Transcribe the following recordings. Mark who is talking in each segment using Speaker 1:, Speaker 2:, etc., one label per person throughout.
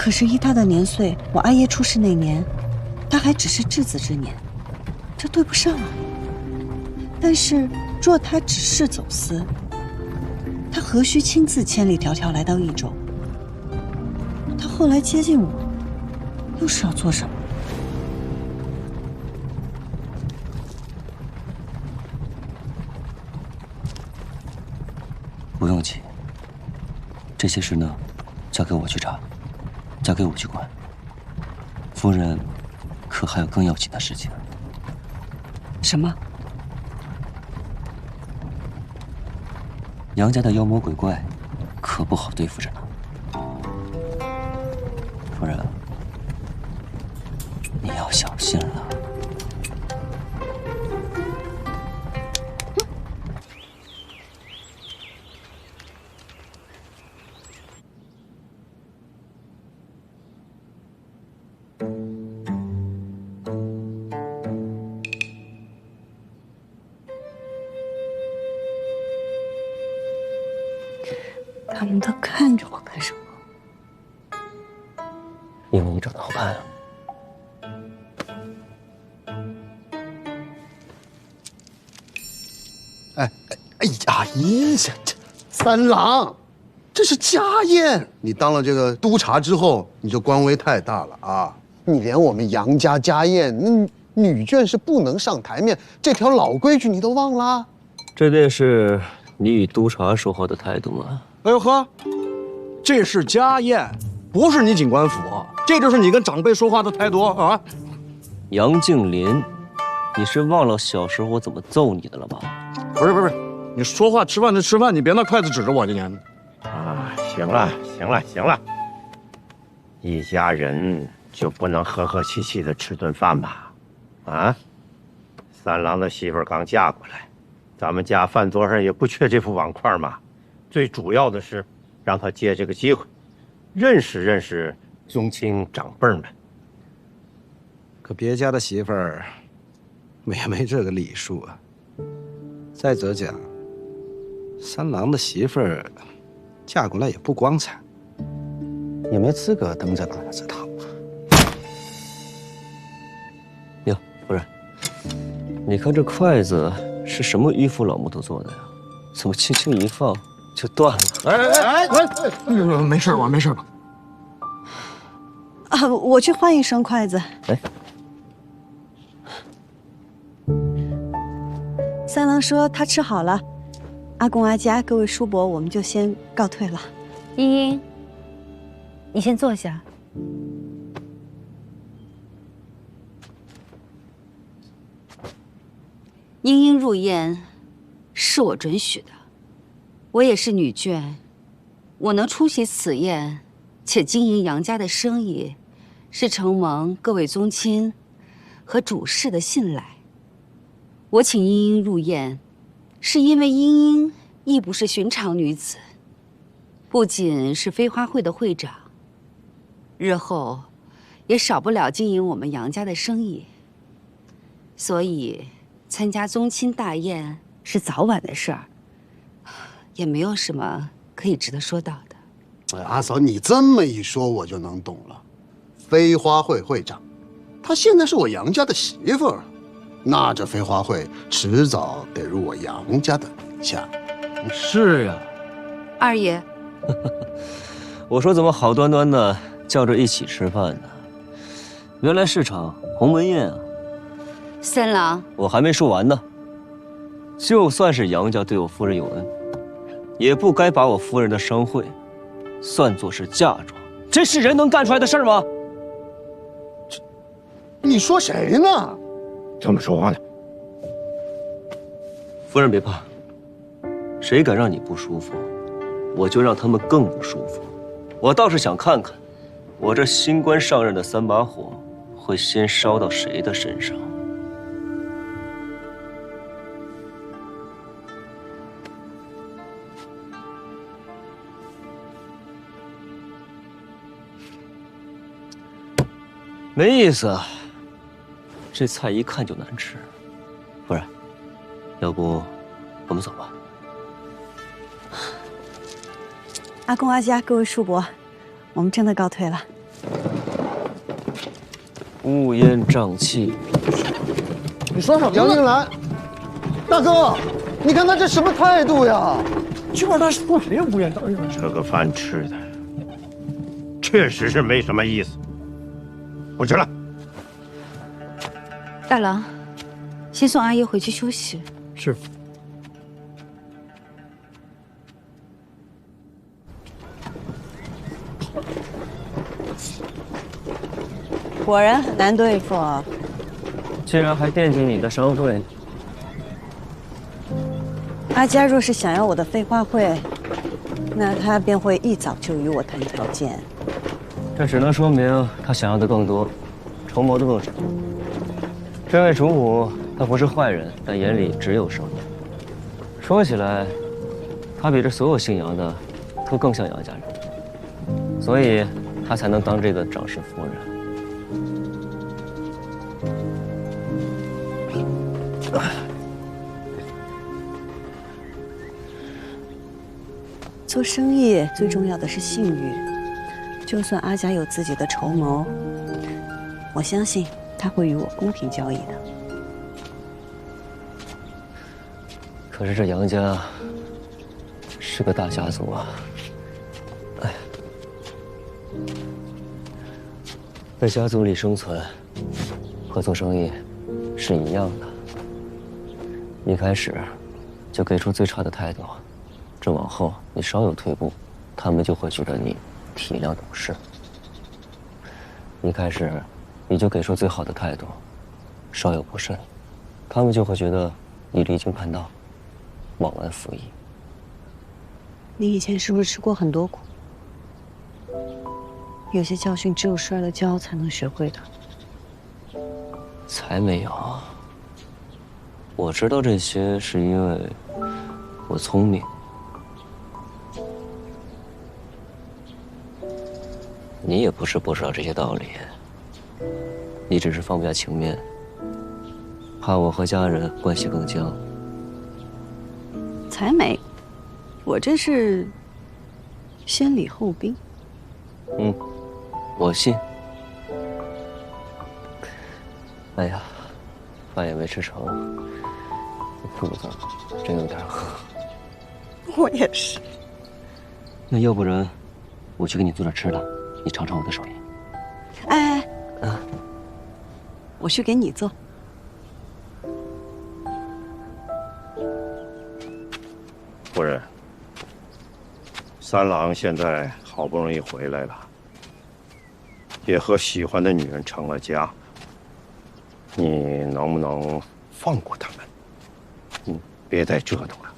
Speaker 1: 可是依他的年岁，我阿爷出世那年，他还只是稚子之年，这对不上啊。但是若他只是走私，他何须亲自千里迢迢来到益州？他后来接近我，又是要做什么？
Speaker 2: 不用急，这些事呢，交给我去查，交给我去管。夫人，可还有更要紧的事情？
Speaker 1: 什么？
Speaker 2: 杨家的妖魔鬼怪，可不好对付着呢。夫人，你要小心了。
Speaker 1: 他们都看着我干什么？
Speaker 2: 因为你长得好看啊。
Speaker 3: 哎呀，这三郎，这是家宴，你当了这个督察之后，你这官威太大了啊！你连我们杨家家宴，女眷是不能上台面，这条老规矩你都忘了？
Speaker 2: 这便是你与督察说话的态度吗？
Speaker 4: 哎呦呵，这是家宴，不是你警官府，这就是你跟长辈说话的态度啊！
Speaker 2: 杨敬林，你是忘了小时候我怎么揍你的了吧？
Speaker 4: 不是，你说话吃饭就吃饭，你别拿筷子指着我，今天。
Speaker 5: 啊，行了，一家人就不能和和气气的吃顿饭吗？啊，三郎的媳妇刚嫁过来，咱们家饭桌上也不缺这副碗筷嘛。最主要的是，让他借这个机会，认识认识宗亲长辈们。
Speaker 4: 可别家的媳妇儿，也没这个礼数啊。再者讲，三郎的媳妇儿嫁过来也不光彩，也没资格登这老爷子堂。
Speaker 2: 哟，夫人，你看这筷子是什么迂腐老木头做的呀？怎么轻轻一放就断了？
Speaker 4: 没事吧？
Speaker 1: 啊，我去换一双筷子。
Speaker 2: 哎，
Speaker 1: 三郎说他吃好了，阿公阿家各位叔伯，我们就先告退了。
Speaker 6: 茵茵，你先坐下。
Speaker 7: 茵茵入宴，是我准许的。我也是女眷，我能出席此宴，且经营杨家的生意，是承蒙各位宗亲和主事的信赖。我请茵茵入宴，是因为茵茵亦不是寻常女子，不仅是飞花会的会长，日后也少不了经营我们杨家的生意，所以参加宗亲大宴是早晚的事儿，也没有什么可以值得说到的。
Speaker 3: 哎，阿嫂，你这么一说，我就能懂了。飞花会会长，她现在是我杨家的媳妇儿，那这飞花会迟早得入我杨家的名下。
Speaker 4: 是呀，
Speaker 7: 二爷，
Speaker 2: 我说怎么好端端的叫着一起吃饭呢？原来是场鸿门宴啊！
Speaker 7: 三郎，
Speaker 2: 我还没说完呢。就算是杨家对我夫人有恩，也不该把我夫人的商会算作是嫁妆，这是人能干出来的事儿吗？
Speaker 3: 你说谁呢？
Speaker 5: 这么说话呢？
Speaker 2: 夫人别怕，谁敢让你不舒服，我就让他们更不舒服。我倒是想看看，我这新官上任的3把火会先烧到谁的身上。没意思，这菜一看就难吃。夫人，要不我们走吧？
Speaker 1: 阿公阿家各位叔伯，我们真的告退了。
Speaker 2: 乌烟瘴气。
Speaker 3: 你说什么？杨宁兰，大哥，你看他这什么态度呀？
Speaker 8: 就让他说谁乌烟瘴气？
Speaker 5: 这个饭吃的，确实是没什么意思。不吃了。
Speaker 7: 大郎，先送阿姨回去休息。
Speaker 8: 是。
Speaker 1: 果然很难对付啊！
Speaker 2: 竟然还惦记你的商会。
Speaker 1: 阿佳若是想要我的飞花会，那他便会一早就与我谈条件。
Speaker 2: 这只能说明他想要的更多，筹谋的更少。这位主母，他不是坏人，但眼里只有生意。说起来，他比这所有姓杨的都更像杨家人，所以他才能当这个长氏夫人。
Speaker 1: 做生意最重要的是信誉，就算阿佳有自己的筹谋，我相信他会与我公平交易的。
Speaker 2: 可是这杨家是个大家族啊，哎，在家族里生存和做生意是一样的。一开始就给出最差的态度，这往后你稍有退步，他们就会觉得你体谅懂事。一开始你就给出最好的态度，稍有不慎，他们就会觉得你离经叛道，忘恩负义。
Speaker 1: 你以前是不是吃过很多苦？有些教训只有摔了跤才能学会的。
Speaker 2: 才没有，我知道这些是因为我聪明。你也不是不知道这些道理，你只是放不下情面，怕我和家人关系更僵。
Speaker 1: 才没，我这是先礼后兵。
Speaker 2: 我信。哎呀，饭也没吃成，肚子真有点饿。
Speaker 1: 我也是。
Speaker 2: 那要不然，我去给你做点吃的，你尝尝我的手艺。
Speaker 1: 哎，我去给你做。
Speaker 5: 夫人，三郎现在好不容易回来了，也和喜欢的女人成了家，你能不能放过他们？别再折腾了。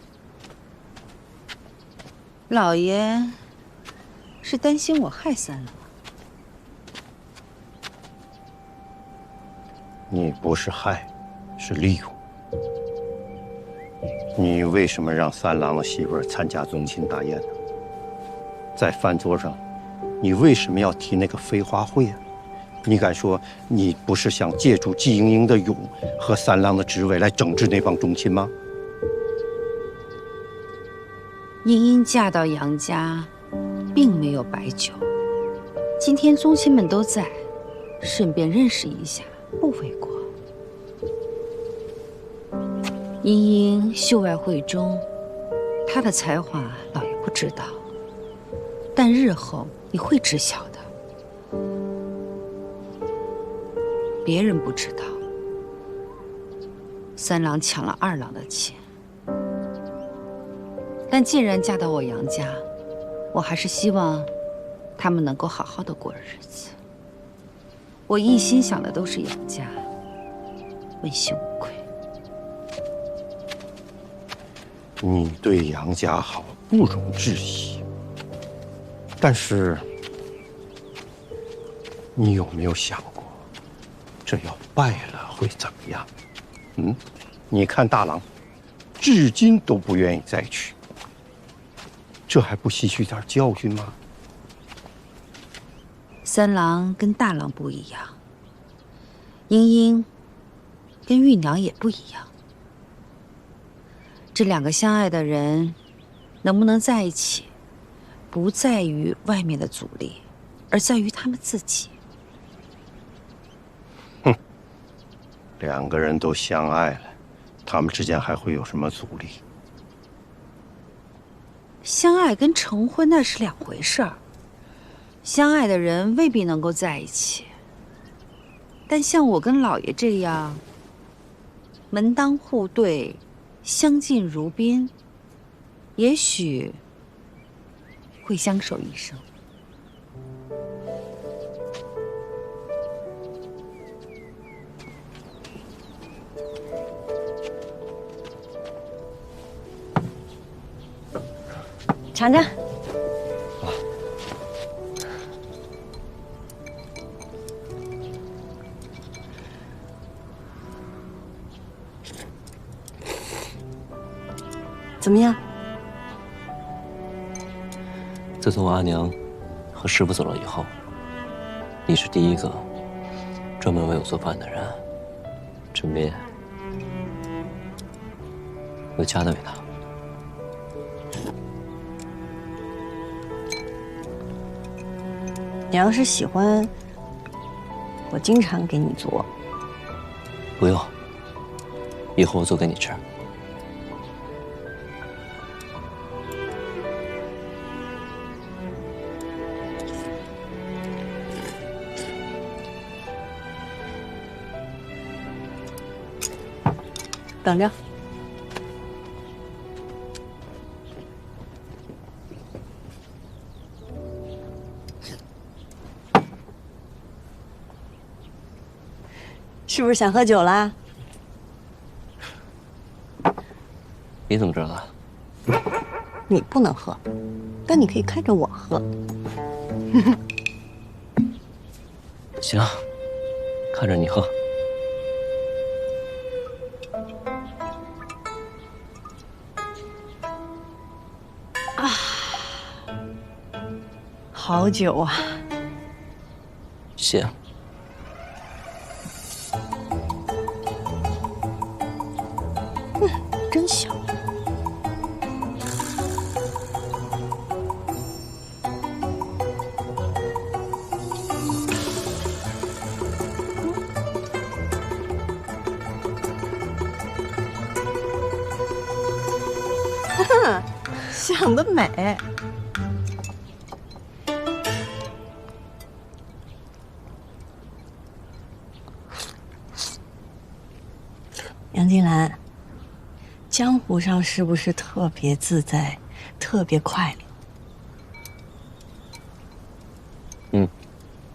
Speaker 7: 老爷是担心我害三郎？
Speaker 5: 你不是害，是利用。你为什么让三郎的媳妇儿参加宗亲大宴呢？在饭桌上，你为什么要提那个飞花会啊？你敢说你不是想借助季莹莹的勇和三郎的职位来整治那帮宗亲吗？
Speaker 7: 茵茵嫁到杨家，并没有白久。今天宗亲们都在，顺便认识一下，不为过。茵茵秀外慧中，她的才华老爷不知道，但日后你会知晓的。别人不知道，三郎抢了二郎的钱，但既然嫁到我杨家，我还是希望他们能够好好的过日子。我一心想的都是杨家，问心无愧。
Speaker 5: 你对杨家好，不容置疑。但是，你有没有想过，这要败了会怎么样？你看大郎，至今都不愿意再娶，这还不吸取点教训吗？
Speaker 7: 三郎跟大郎不一样，茵茵跟玉娘也不一样。这两个相爱的人能不能在一起，不在于外面的阻力，而在于他们自己。
Speaker 5: 两个人都相爱了，他们之间还会有什么阻力？
Speaker 7: 相爱跟成婚那是两回事儿。相爱的人未必能够在一起，但像我跟老爷这样门当户对、相敬如宾，也许会相守一生。
Speaker 1: 尝尝。怎么样？
Speaker 2: 自从我阿娘和师傅走了以后，你是第一个专门为我做饭的人，这面有家的味道。
Speaker 1: 你要是喜欢，我经常给你做。
Speaker 2: 不用，以后我做给你吃。
Speaker 1: 等着。是不是想喝酒啦？
Speaker 2: 你怎么知道的？
Speaker 1: 你不能喝，但你可以看着我喝。
Speaker 2: 行，看着你喝。
Speaker 1: 好酒啊！
Speaker 2: 谢。
Speaker 1: 真香。想得美。杨金兰，江湖上是不是特别自在，特别快乐？
Speaker 2: 嗯。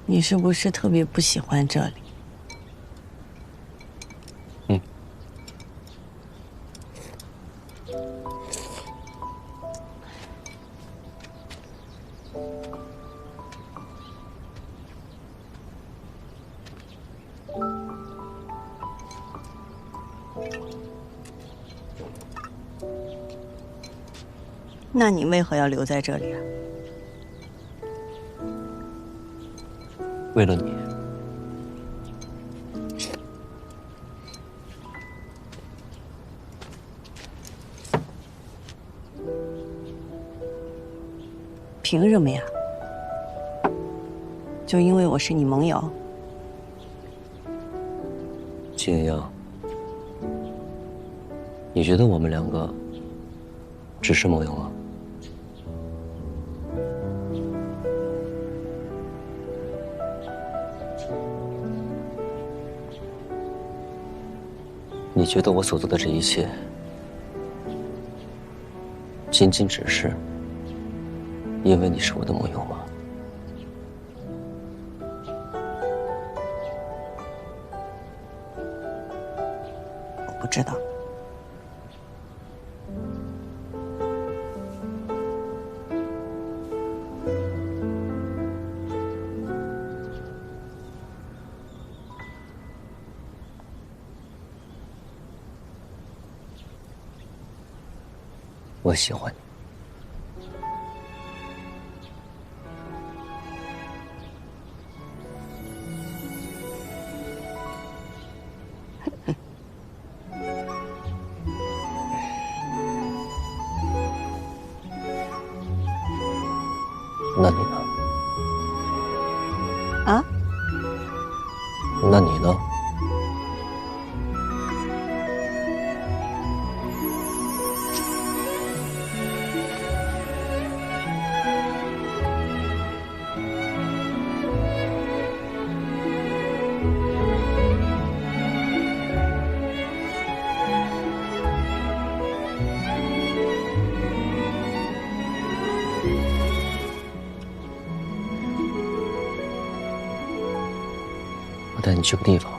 Speaker 1: 你是不是特别不喜欢这里？
Speaker 2: 嗯。
Speaker 1: 那你为何要留在这里啊？
Speaker 2: 为了你。
Speaker 1: 凭什么呀？就因为我是你盟友？
Speaker 2: 金阳，你觉得我们两个只是盟友吗？你觉得我所做的这一切，仅仅只是因为你是我的盟友吗？
Speaker 1: 我不知道。
Speaker 2: 我喜欢你。那你呢？
Speaker 1: 啊？
Speaker 2: 那你呢？带你去个地方。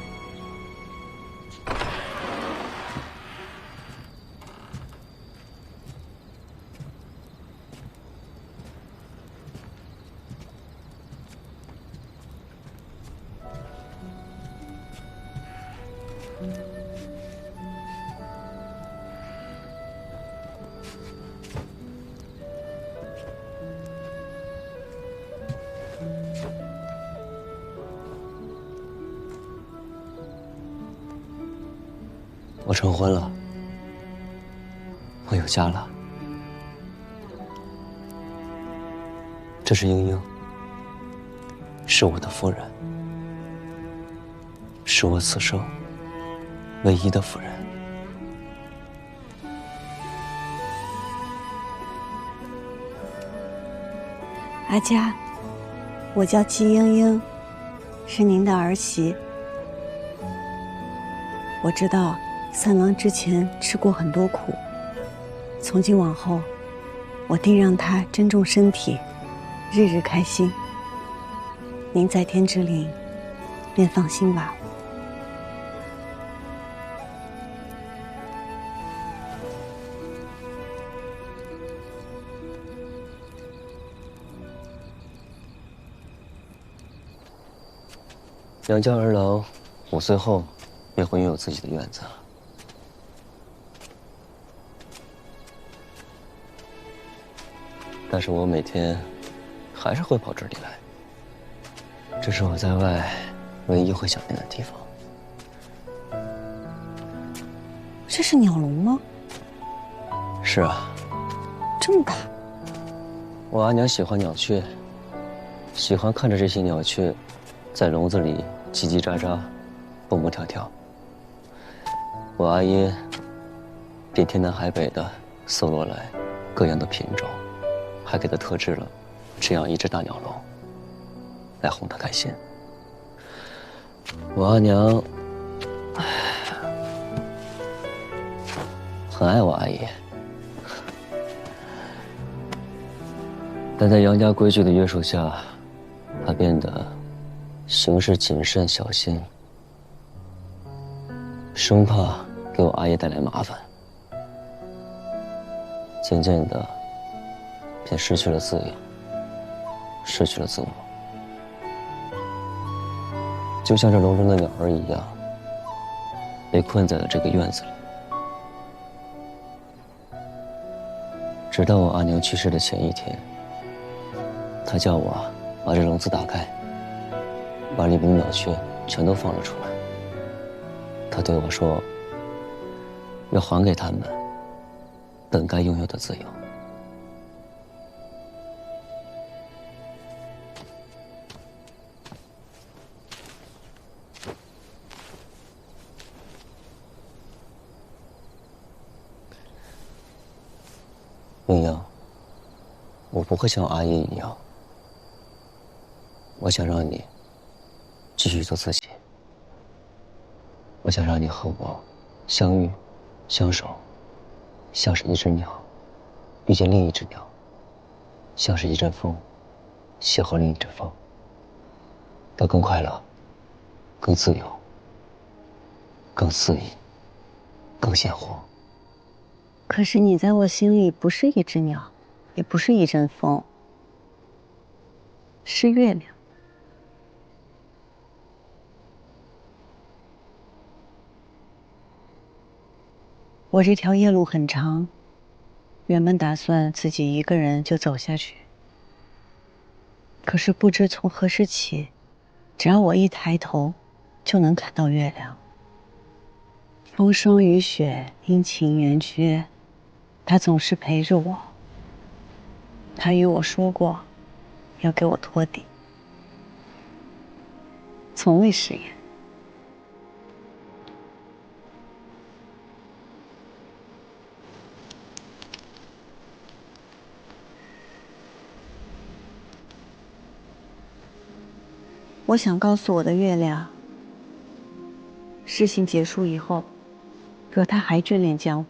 Speaker 2: 我成婚了，我有家了。这是英英，是我的夫人，是我此生唯一的夫人。
Speaker 1: 阿佳，我叫季英英，是您的儿媳。我知道三郎之前吃过很多苦，从今往后，我定让他珍重身体，日日开心。您在天之灵，便放心吧。
Speaker 2: 杨家儿郎5岁后便会拥有自己的院子。但是我每天还是会跑这里来，这是我在外唯一会想念的地方。
Speaker 1: 这是鸟笼吗？
Speaker 2: 是啊，
Speaker 1: 这么大。
Speaker 2: 我阿娘喜欢鸟雀，喜欢看着这些鸟雀在笼子里叽叽喳喳，蹦蹦跳跳。我阿爷便天南海北的搜罗来各样的品种，还给他特制了这样一只大鸟笼，来哄他开心。我阿娘很爱我阿爷，但在杨家规矩的约束下，她变得行事谨慎小心，生怕给我阿爷带来麻烦。渐渐的，便失去了自由，失去了自我，就像这笼中的鸟儿一样，被困在了这个院子里。直到我阿娘去世的前一天，她叫我把这笼子打开，把里面的鸟雀全都放了出来。她对我说，要还给他们本该拥有的自由。英英，我不会像我阿姨一样，我想让你继续做自己。我想让你和我相遇、相守，像是一只鸟遇见另一只鸟，像是一阵风邂逅另一阵风，都更快乐、更自由、更肆意、更鲜活。
Speaker 1: 可是你在我心里不是一只鸟，也不是一阵风，是月亮。我这条夜路很长，原本打算自己一个人就走下去。可是不知从何时起，只要我一抬头，就能看到月亮。风霜雨雪，阴晴圆缺，他总是陪着我。他与我说过，要给我托底，从未食言。我想告诉我的月亮，事情结束以后，若他还眷恋江湖，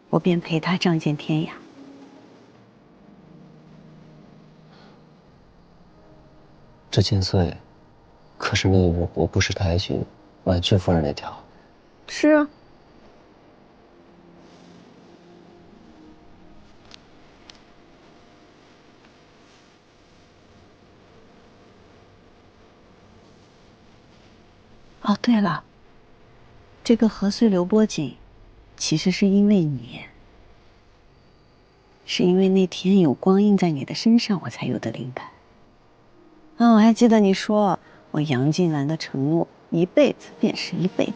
Speaker 1: 我便陪他仗剑天涯。
Speaker 2: 这千岁可是我不是太去婉君夫人那条。
Speaker 1: 是啊。哦，对了，这个河碎流波锦，其实是因为你，是因为那天有光印在你的身上，我才有的灵感。我还记得你说我杨静兰的承诺，一辈子便是一辈子。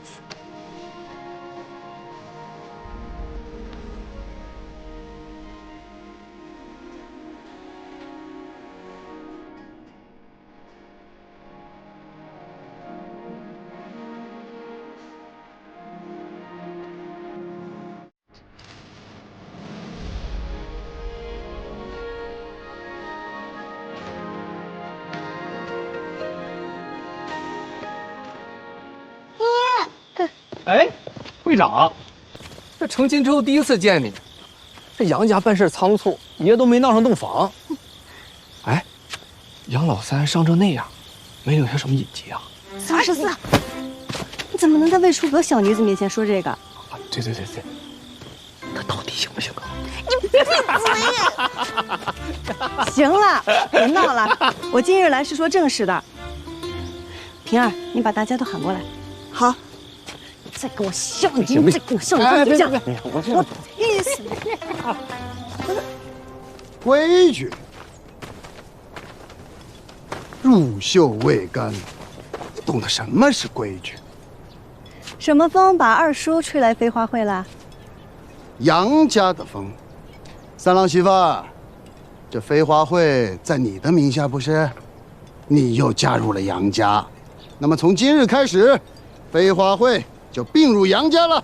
Speaker 8: 哎，会长，这成亲之后第一次见你，这杨家办事仓促，爷都没闹上洞房。哎，杨老三伤成那样，没留下什么隐疾啊
Speaker 1: 34，你怎么能在魏书阁小女子面前说这个？
Speaker 8: 对，他到底行不行啊？
Speaker 1: 你闭嘴！行了，别闹了，我今日来是说正事的。平儿，你把大家都喊过来。好。再跟我笑，你再跟我笑，你讲，我意思。
Speaker 3: 规矩，入袖未干，你懂得什么是规矩？
Speaker 1: 什么风把二叔吹来飞花会了？
Speaker 3: 杨家的风。三郎媳妇儿，这飞花会在你的名下不是？你又加入了杨家，那么从今日开始，飞花会就并入杨家了。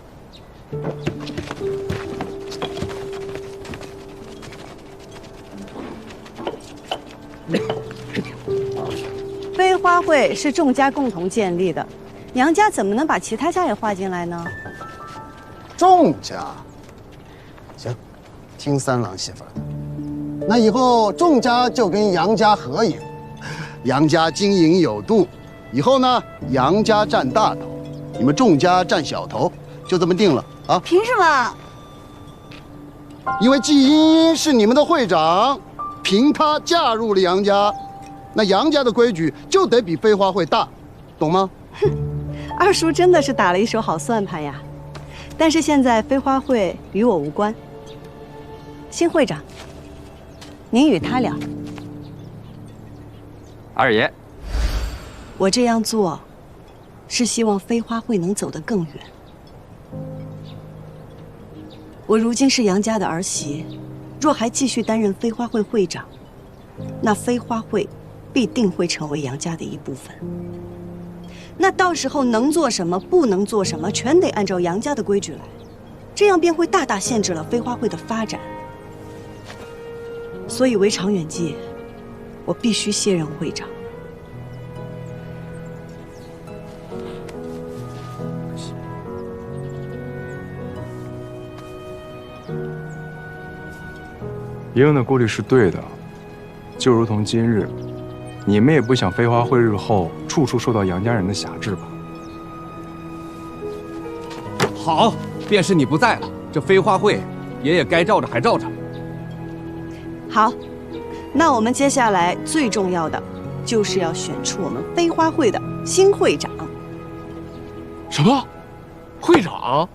Speaker 1: 飞花会是众家共同建立的，杨家怎么能把其他家也划进来呢？
Speaker 3: 众家，行，听三郎媳妇的。那以后众家就跟杨家合营，杨家经营有度，以后呢，杨家占大头。你们众家占小头，就这么定了啊！
Speaker 1: 凭什么？
Speaker 3: 因为季茵茵是你们的会长，凭她嫁入了杨家，那杨家的规矩就得比飞花会大，懂吗？
Speaker 1: 哼，二叔真的是打了一手好算盘呀。但是现在飞花会与我无关，新会长，您与他聊。
Speaker 9: 二爷，
Speaker 1: 我这样做。是希望飞花会能走得更远。我如今是杨家的儿媳，若还继续担任飞花会会长，那飞花会必定会成为杨家的一部分。那到时候能做什么，不能做什么，全得按照杨家的规矩来，这样便会大大限制了飞花会的发展。所以为长远计，我必须卸任会长。
Speaker 10: 爷爷的顾虑是对的，就如同今日，你们也不想飞花会日后处处受到杨家人的辖制吧？
Speaker 8: 好，便是你不在了，这飞花会，爷爷该罩着还罩着。
Speaker 1: 好，那我们接下来最重要的，就是要选出我们飞花会的新会长。
Speaker 8: 什么？会长？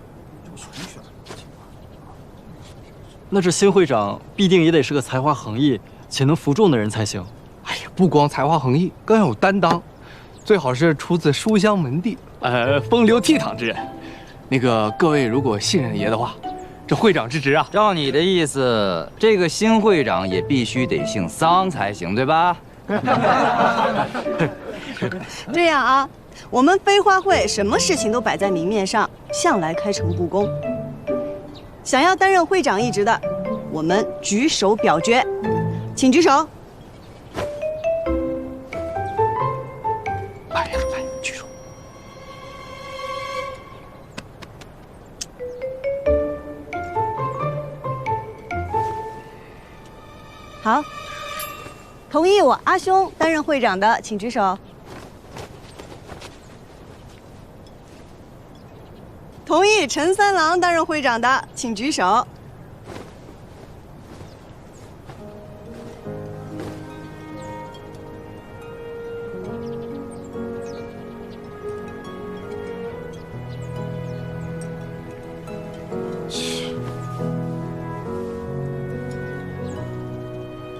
Speaker 11: 那这新会长必定也得是个才华横溢且能服众的人才行。
Speaker 8: 哎呀，不光才华横溢，更要有担当，最好是出自书香门第，风流倜傥之人。那个各位如果信任爷的话，这会长之职啊，
Speaker 9: 照你的意思，这个新会长也必须得姓桑才行，对吧？
Speaker 1: 这样啊，我们飞花会什么事情都摆在明面上，向来开诚布公。想要担任会长一职的，我们举手表决，请举手。
Speaker 8: 来，举手。
Speaker 1: 好，同意我阿兄担任会长的，请举手。同意陈三郎担任会长的，请举手。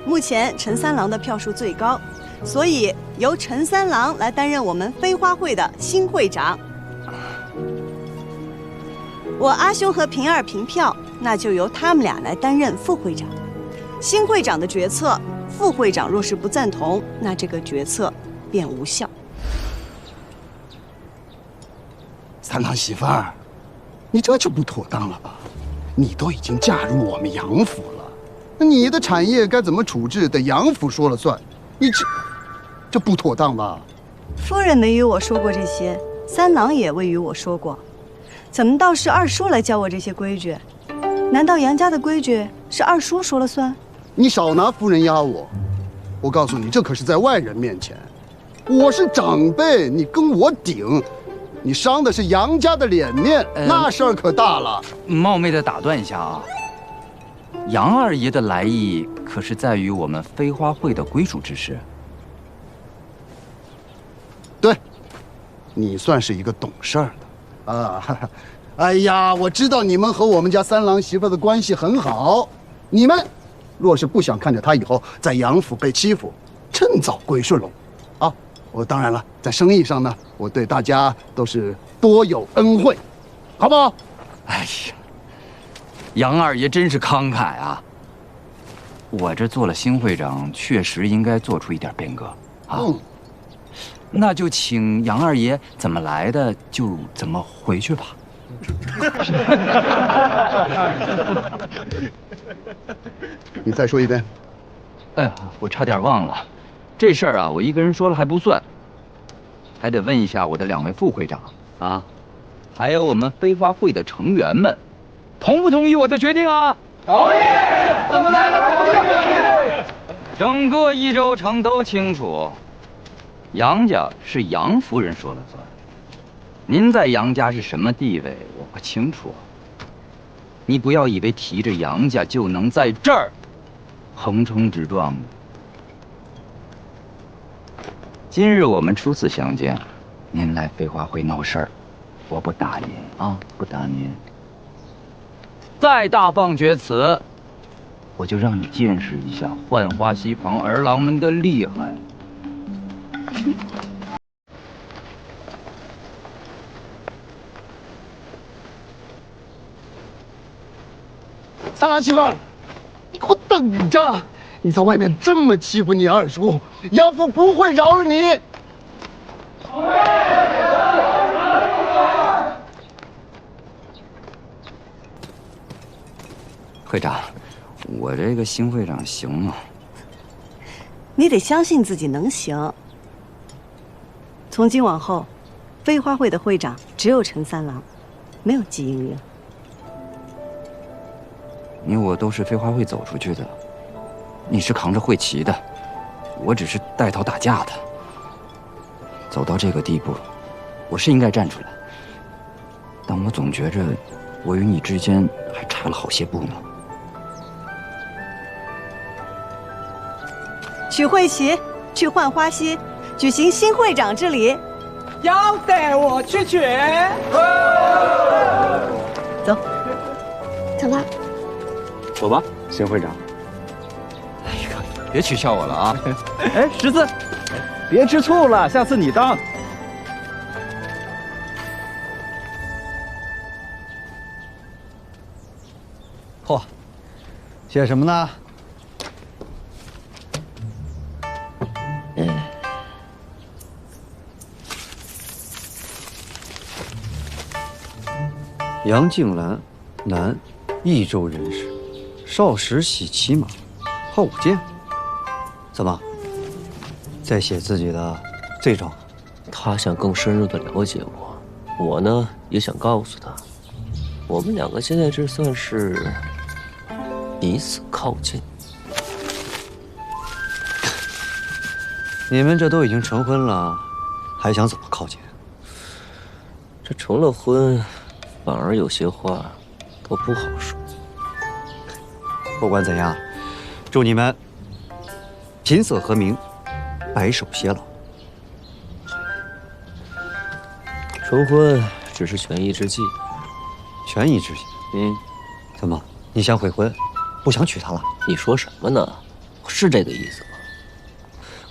Speaker 1: 目前陈三郎的票数最高，所以由陈三郎来担任我们飞花会的新会长。我阿兄和平儿平票，那就由他们俩来担任副会长。新会长的决策，副会长若是不赞同，那这个决策便无效。
Speaker 3: 三郎媳妇儿，你这就不妥当了吧？你都已经嫁入我们杨府了，那你的产业该怎么处置，得杨府说了算。你这不妥当吧？
Speaker 1: 夫人没与我说过这些，三郎也未与我说过。怎么倒是二叔来教我这些规矩？难道杨家的规矩是二叔说了算？
Speaker 3: 你少拿夫人压我！我告诉你，这可是在外人面前，我是长辈，你跟我顶，你伤的是杨家的脸面，那事儿可大了。
Speaker 9: 冒昧的打断一下啊，杨二爷的来意可是在于我们飞花会的归属之事。
Speaker 3: 对，你算是一个懂事儿的啊。哎呀，我知道你们和我们家三郎媳妇的关系很好，你们若是不想看着他以后在杨府被欺负，趁早归顺了啊！我当然了，在生意上呢，我对大家都是多有恩惠，好不好？
Speaker 9: 哎呀，杨二爷真是慷慨啊！我这做了新会长，确实应该做出一点变革啊。那就请杨二爷怎么来的就怎么回去吧。
Speaker 3: 你再说一遍。
Speaker 9: 哎呀，我差点忘了，这事儿啊，我一个人说了还不算，还得问一下我的2位副会长啊，还有我们飞花会的成员们，同不同意我的决定啊？同意。怎么来的？整个益州城都清楚，杨家是杨夫人说了算。您在杨家是什么地位，我不清楚。你不要以为提着杨家就能在这儿横冲直撞的。今日我们初次相见，您来飞花会闹事儿，我不打您啊，不打您。再大放厥词，我就让你见识一下浣花溪旁儿郎们的厉害。
Speaker 3: 三郎媳妇，你给我等着！你在外面这么欺负你二叔，杨府不会饶了你。
Speaker 9: 会长，我这个新会长行吗？
Speaker 1: 你得相信自己能行。从今往后，飞花会的会长只有陈三郎，没有季英英。
Speaker 9: 你我都是飞花会走出去的，你是扛着会旗的，我只是带头打架的。走到这个地步，我是应该站出来，但我总觉着我与你之间还差了好些步呢。
Speaker 1: 取会旗，去浣花溪，举行新会长之礼。
Speaker 12: 要带我去取。
Speaker 1: 走，
Speaker 13: 走吧。
Speaker 10: 走吧，新会长。
Speaker 9: 哎呀，别取笑我了啊！
Speaker 11: 哎，十字，别吃醋了，下次你当。
Speaker 4: 嚯，写什么呢？
Speaker 14: 杨静兰，男，益州人士，少时喜骑马，好舞剑。怎么，在写自己的罪状？
Speaker 2: 他想更深入的了解我，我呢也想告诉他，我们2个现在这算是彼此靠近。
Speaker 14: 你们这都已经成婚了，还想怎么靠近？
Speaker 2: 这成了婚，反而有些话都不好说。
Speaker 14: 不管怎样，祝你们琴瑟和鸣，白首偕老。
Speaker 2: 成婚只是权宜之计。
Speaker 14: 权宜之计？怎么？你想悔婚，不想娶她了？
Speaker 2: 你说什么呢？是这个意思吗？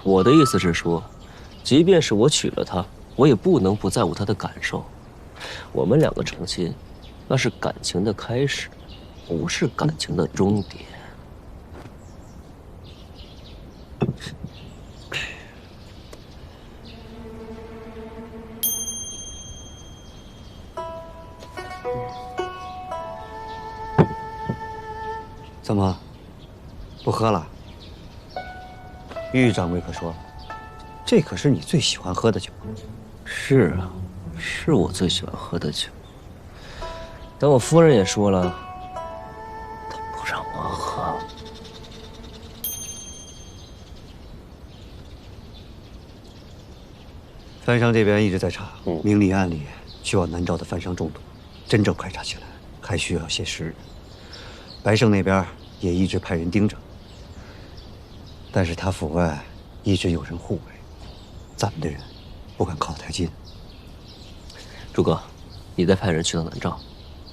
Speaker 2: 我的意思是说，即便是我娶了她，我也不能不在乎她的感受。我们两个成亲，那是感情的开始，不是感情的终点。
Speaker 14: 怎么，不喝了？玉掌柜可说了，这可是你最喜欢喝的酒。
Speaker 2: 是啊，是我最喜欢喝的酒。但我夫人也说了，她不让我喝。
Speaker 14: 番商这边一直在查，明里暗里需要南诏的番商中毒，真正排查起来还需要些时日。白胜那边也一直派人盯着，但是他府外一直有人护卫，咱们的人不敢靠太近。
Speaker 2: 朱哥，你再派人去到南诏，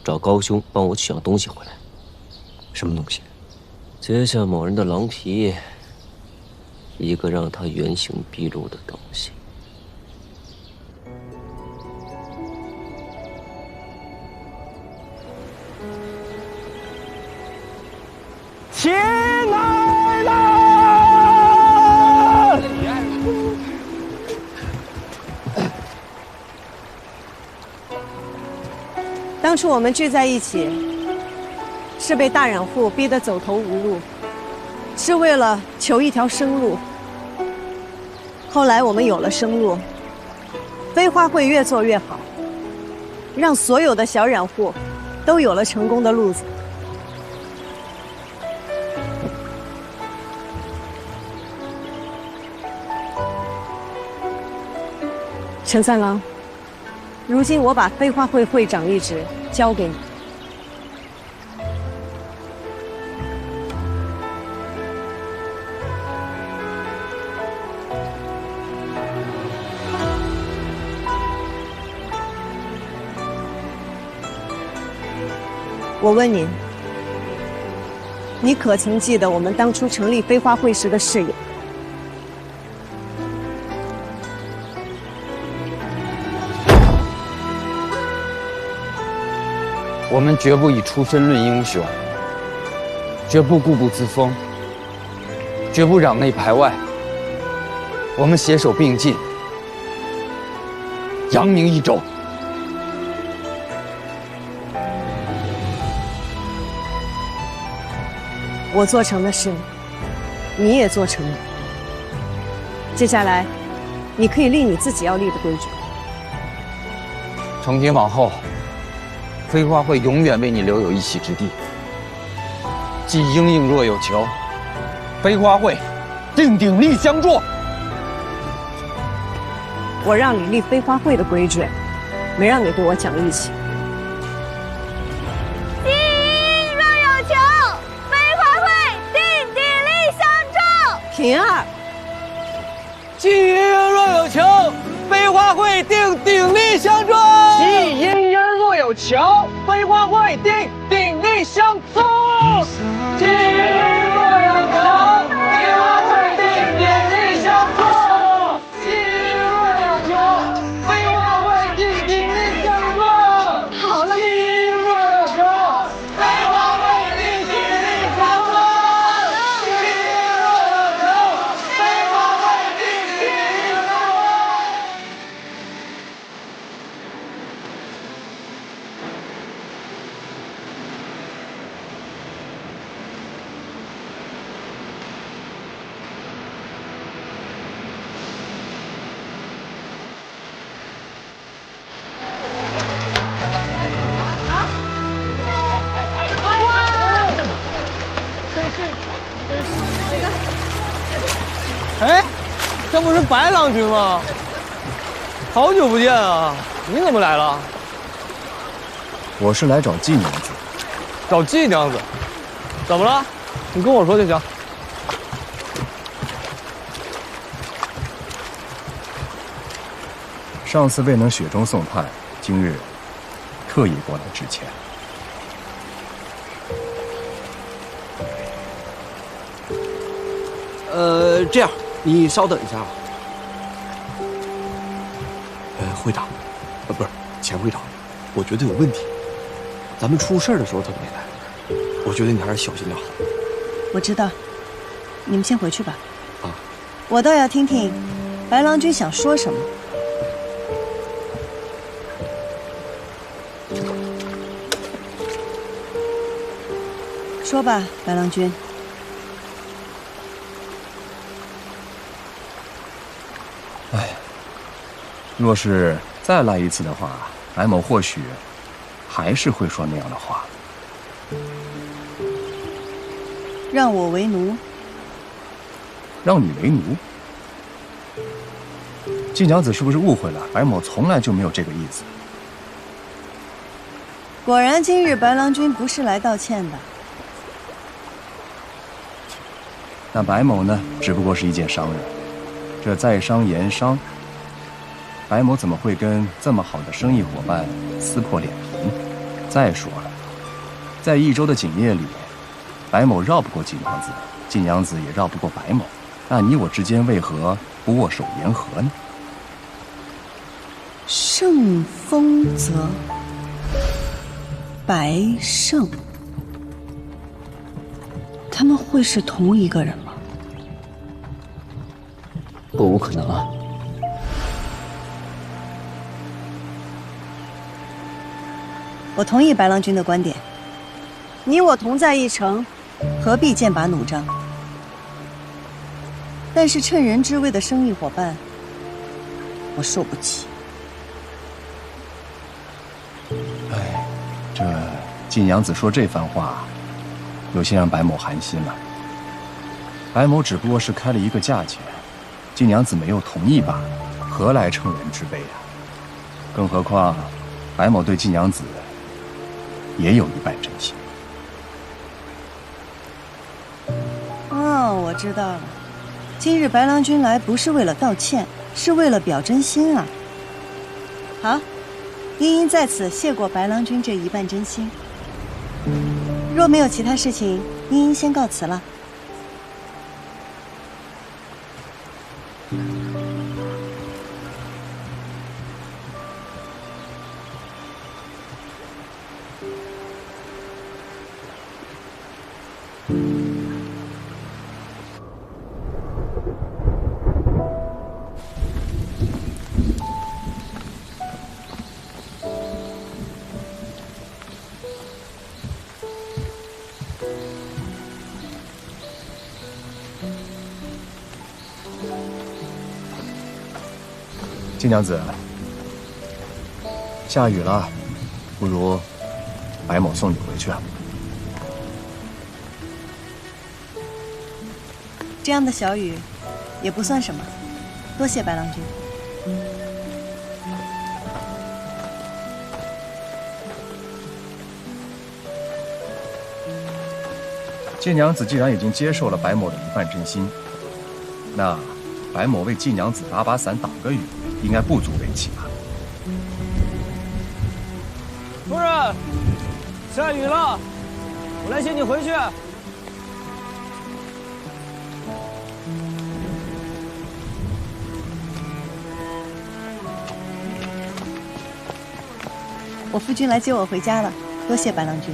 Speaker 2: 找高兄帮我取样东西回来。
Speaker 14: 什么东西？
Speaker 2: 接下某人的狼皮，一个让他原形毕露的东西。
Speaker 12: 亲来了！
Speaker 15: 当初我们聚在一起，是被大染户逼得走投无路，是为了求一条生路。后来我们有了生路，飞花会越做越好，让所有的小染户都有了成功的路子。陈三郎，如今我把飞花会会长一职交给你。我问您，你可曾记得我们当初成立飞花会时的誓言？
Speaker 9: 我们绝不以出身论英雄，绝不固步自封，绝不攘内排外。我们携手并进，扬名一州。
Speaker 15: 我做成的事，你也做成了。接下来，你可以立你自己要立的规矩。
Speaker 9: 从今往后，飞花会永远为你留有一席之地。既应应若有求，飞花会定鼎力相助。
Speaker 15: 我让你立飞花会的规矩，没让你对我讲义气。
Speaker 16: 既应若有求，飞花会定鼎力相助。
Speaker 15: 平儿，
Speaker 12: 既应若有求，飞花会定鼎力相助。既应若有求，飞花会定鼎力相助。既应若有求，飞花会定鼎力相助。既应若有求，飞花会定鼎力相助。好了。既应若有求，飞花会定鼎力相助。既应若有求，飞花会定鼎力相助。哎，这不是白郎君吗？好久不见啊！你怎么来了？
Speaker 10: 我是来找季娘子。
Speaker 8: 找季娘子？怎么了？你跟我说就行。
Speaker 10: 上次未能雪中送炭，今日特意过来致歉。
Speaker 17: 这样，你稍等一下吧。会长，不是钱会长，我觉得有问题。咱们出事的时候他都没来，我觉得你还是小心点好。
Speaker 1: 我知道，你们先回去吧。
Speaker 17: 啊，
Speaker 1: 我倒要听听白郎君想说什么。说吧，白郎君。
Speaker 10: 哎，若是再来一次的话，白某或许还是会说那样的话。
Speaker 1: 让我为奴？
Speaker 10: 让你为奴？季娘子是不是误会了？白某从来就没有这个意思。
Speaker 1: 果然，今日白郎君不是来道歉的。
Speaker 10: 那白某呢，只不过是一介商人，这在商言商，白某怎么会跟这么好的生意伙伴撕破脸皮？再说了，在益州的锦业里，白某绕不过季娘子，季娘子也绕不过白某，那你我之间为何不握手言和呢？
Speaker 1: 盛丰泽，白胜，他们会是同一个人吗？
Speaker 17: 不无可能啊。
Speaker 1: 我同意白郎君的观点，你我同在一城，何必剑拔弩张？但是趁人之危的生意伙伴，我受不起。
Speaker 10: 哎，这季娘子说这番话，有些让白某寒心了。白某只不过是开了一个价钱，季娘子没有同意罢了，何来乘人之危啊？更何况，白某对季娘子也有一半真心。
Speaker 1: 哦，我知道了，今日白郎君来不是为了道歉，是为了表真心啊。好，茵茵在此谢过白郎君这一半真心。若没有其他事情，茵茵先告辞了。
Speaker 10: 季娘子，下雨了，不如白某送你回去啊。
Speaker 1: 这样的小雨，也不算什么，多谢白郎君。
Speaker 10: 季娘子既然已经接受了白某的一半真心，那白某为季娘子打把伞、挡个雨，应该不足为奇吧？
Speaker 12: 夫人，下雨了，我来接你回去。
Speaker 1: 我夫君来接我回家了，多谢白郎君。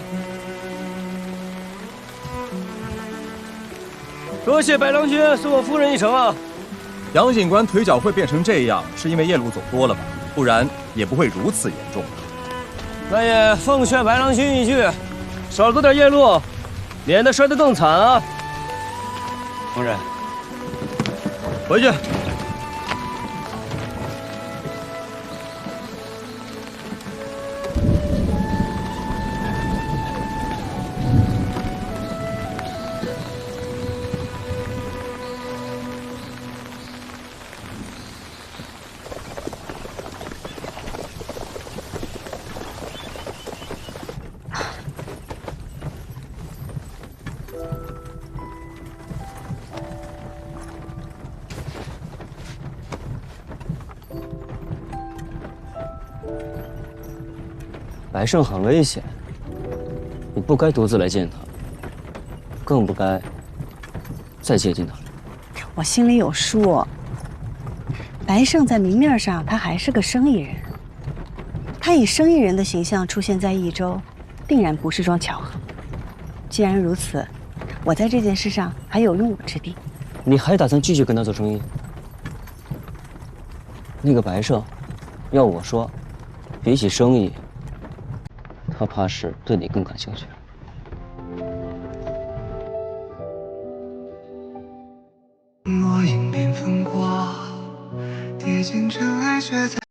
Speaker 2: 多谢白郎君送我夫人一程啊！
Speaker 10: 杨警官腿脚会变成这样，是因为夜路走多了吧？不然也不会如此严重。
Speaker 2: 那也奉劝白郎君一句，少走点夜路，免得摔得更惨啊！夫人，回去。
Speaker 11: 白胜很危险，你不该独自来见他，更不该再接近他。
Speaker 1: 我心里有数。白胜在明面上他还是个生意人，他以生意人的形象出现在益州，定然不是桩巧合。既然如此，我在这件事上还有用武之地。
Speaker 11: 你还打算继续跟他做生意？那个白胜，要我说，比起生意，他怕是对你更感兴趣。
Speaker 18: 我迎面风过，跌进尘埃，却在。